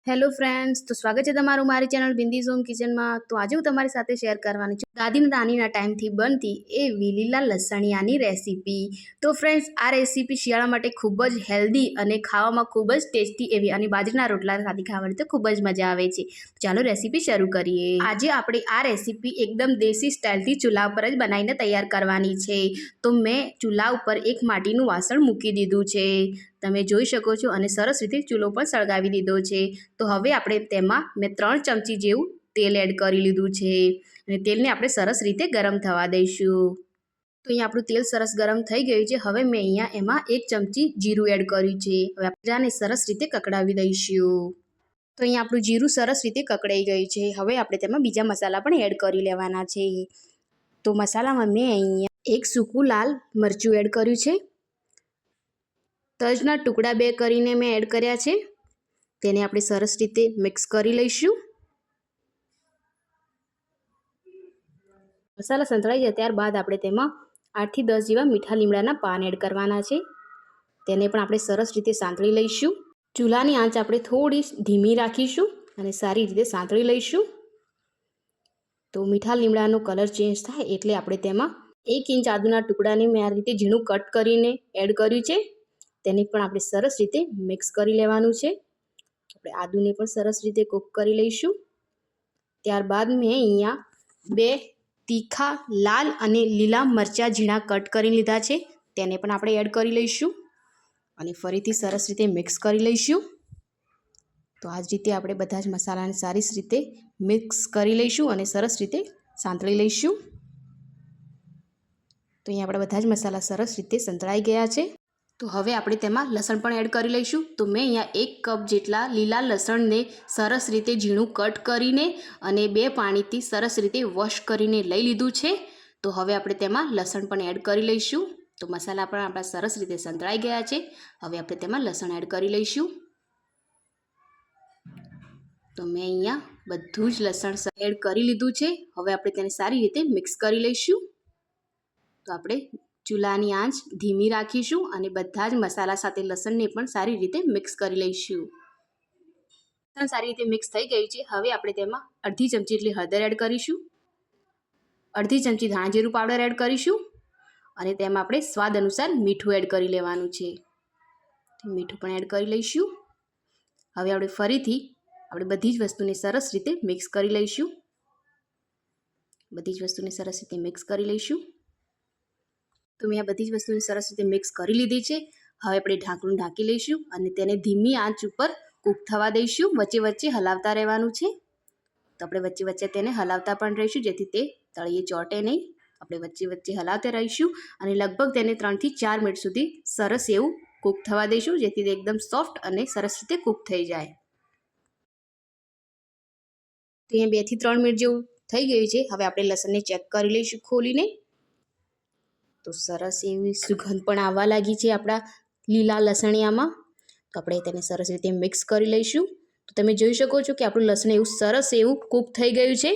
Hello friends, તો સ્વાગત છે તમારું મારી ચેનલ બિંદીઝ હોમ કિચનમાં। તો આજે હું તમારી સાથે શેર કરવાની છું દાદી નાનીના ટાઈમથી બનતી એવી લીલા લસણિયાની રેસીપી। તો ફ્રેન્ડ્સ, આ રેસીપી શિયાળા માટે ખૂબ જ હેલ્ધી અને ખાવામાં ખૂબ જ ટેસ્ટી એવી અને બાજરીના રોટલા સાથે ખાવાની તો ખૂબ જ મજા આવે છે। ચાલો રેસીપી શરૂ કરીએ। આજે આપણે આ રેસીપી એકદમ દેશી સ્ટાઇલથી ચૂલા ઉપર જ બનાવીને તૈયાર કરવાની છે। તો મેં ચૂલા ઉપર એક માટીનું વાસણ મૂકી દીધું છે, તમે જોઈ શકો છો, અને સરસ રીતે ચૂલો પણ સળગાવી દીધો છે। તો હવે આપણે તેમાં મેં 3 ચમચી જેવું તેલ એડ કરી લીધું છે અને તેલને આપણે સરસ રીતે ગરમ થવા દઈશું। તો અહીંયા આપણું તેલ સરસ ગરમ થઈ ગયું છે। હવે મેં અહીંયા એમાં 1 ચમચી જીરું એડ કર્યું છે। હવે આપણે આને સરસ રીતે કકડાવી દઈશું। તો અહીંયા આપણું જીરું સરસ રીતે કકડાઈ ગયું છે। હવે આપણે તેમાં બીજા મસાલા પણ એડ કરી લેવાના છે। તો મસાલામાં મેં અહીંયા 1 સૂકું લાલ મરચું એડ કર્યું છે, તજના ટુકડા 2 કરીને મેં એડ કર્યા છે। તેને આપણે સરસ રીતે મિક્સ કરી લઈશું। મસાલા સંતળાઈ જાય ત્યારબાદ આપણે તેમાં 8 થી 10 જેવા મીઠા લીમડાના પાન એડ કરવાના છે। તેને પણ આપણે સરસ રીતે સાંતળી લઈશું। ચૂલાની આંચ આપણે થોડી ધીમી રાખીશું અને સારી રીતે સાંતળી લઈશું। તો મીઠા લીમડાનો કલર ચેન્જ થાય એટલે આપણે તેમાં 1 ઇંચ આદુના ટુકડાને મેં આ રીતે ઝીણું કટ કરીને એડ કર્યું છે। તેને પણ આપણે સરસ રીતે મિક્સ કરી લેવાનું છે। આપણે આદુને પણ સરસ રીતે કૂક કરી લઈશું। ત્યારબાદ મેં અહીંયા 2 તીખા લાલ અને લીલા મરચાં ઝીણા કટ કરીને લીધા છે, તેને પણ આપણે એડ કરી લઈશું અને ફરીથી સરસ રીતે મિક્સ કરી લઈશું। તો આ જ રીતે આપણે બધા જ મસાલાને સારી રીતે મિક્સ કરી લઈશું અને સરસ રીતે સાંતળી લઈશું। તો અહીંયા આપણા બધા જ મસાલા સરસ રીતે સંતળાઈ ગયા છે। તો હવે આપણે તેમાં લસણ પણ એડ કરી લઈશું। તો મેં અહીંયા 1 કપ જેટલા લીલા લસણને સરસ રીતે ઝીણું કટ કરીને અને 2 પાણીથી સરસ રીતે વોશ કરીને લઈ લીધું છે। તો હવે આપણે તેમાં લસણ પણ એડ કરી લઈશું। તો મસાલા પણ આપણા સરસ રીતે સંતળાઈ ગયા છે। હવે આપણે તેમાં લસણ એડ કરી લઈશું। તો મેં અહીંયા બધું જ લસણ એડ કરી લીધું છે। હવે આપણે તેને સારી રીતે મિક્સ કરી લઈશું। તો આપણે ચૂલાની આંચ ધીમી રાખીશું અને બધા જ મસાલા સાથે લસણને પણ સારી રીતે મિક્સ કરી લઈશું। લસણ સારી રીતે મિક્સ થઈ ગયું છે। હવે આપણે તેમાં અડધી ચમચી જેટલી હળદર એડ કરીશું, અડધી ચમચી ધાણા જીરું પાવડર એડ કરીશું અને તેમાં આપણે સ્વાદ અનુસાર મીઠું એડ કરી લેવાનું છે। મીઠું પણ એડ કરી લઈશું। હવે આપણે ફરીથી બધી જ વસ્તુને સરસ રીતે મિક્સ કરી લઈશું। બધી જ વસ્તુને સરસ રીતે મિક્સ કરી લઈશું। તો મેં આ બધી જ વસ્તુને સરસ રીતે મિક્સ કરી લીધી છે। હવે આપણે ઢાંકણું ઢાંકી લઈશું અને તેને ધીમી આંચ ઉપર કૂક થવા દઈશું। વચ્ચે વચ્ચે હલાવતા રહેવાનું છે। તો આપણે વચ્ચે વચ્ચે તેને હલાવતા પણ રહીશું જેથી તે તળિયે ચોંટે નહીં। આપણે વચ્ચે વચ્ચે હલાવતા રહીશું અને લગભગ તેને 3 થી 4 મિનિટ સુધી સરસ એવું કૂક થવા દઈશું જેથી તે એકદમ સોફ્ટ અને સરસ રીતે કૂક થઈ જાય। તો અહીંયા 2 થી 3 મિનિટ જેવું થઈ ગયું છે। હવે આપણે લસણને ચેક કરી લઈશું ખોલીને। તો સરસ એવી સુગંધ પણ આવવા લાગી છે આપણા લીલા લસણિયામાં। તો આપણે તેને સરસ રીતે મિક્સ કરી લઈશું। તો તમે જોઈ શકો છો કે આપણું લસણ એવું સરસ એવું કૂક થઈ ગયું છે।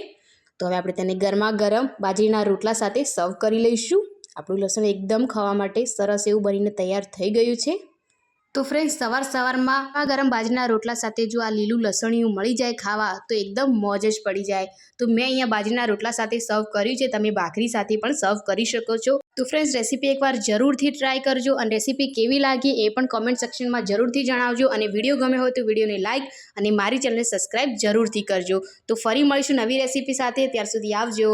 તો હવે આપણે તેને ગરમા ગરમ બાજરીના રોટલા સાથે સર્વ કરી લઈશું। આપણું લસણ એકદમ ખાવા માટે સરસ એવું બનીને તૈયાર થઈ ગયું છે। તો ફ્રેન્ડ્સ, સવારમાં ગરમ બાજરીના રોટલા સાથે જો આ લીલું લસણિયું મળી જાય ખાવા તો એકદમ મોજ જ પડી જાય। તો મેં અહીંયા બાજરીના રોટલા સાથે સર્વ કર્યું છે, તમે ભાખરી સાથે પણ સર્વ કરી શકો છો। તો ફ્રેન્ડ્સ, રેસીપી એકવાર જરૂરથી ટ્રાય કરજો અને રેસીપી કેવી લાગી એ પણ કોમેન્ટ સેક્શનમાં જરૂરથી જણાવજો અને વિડીયો ગમે હોય તો વિડીયોને લાઇક અને મારી ચેનલને સબસ્ક્રાઈબ જરૂરથી કરજો। તો ફરી મળીશું નવી રેસીપી સાથે, ત્યાર સુધી આવજો।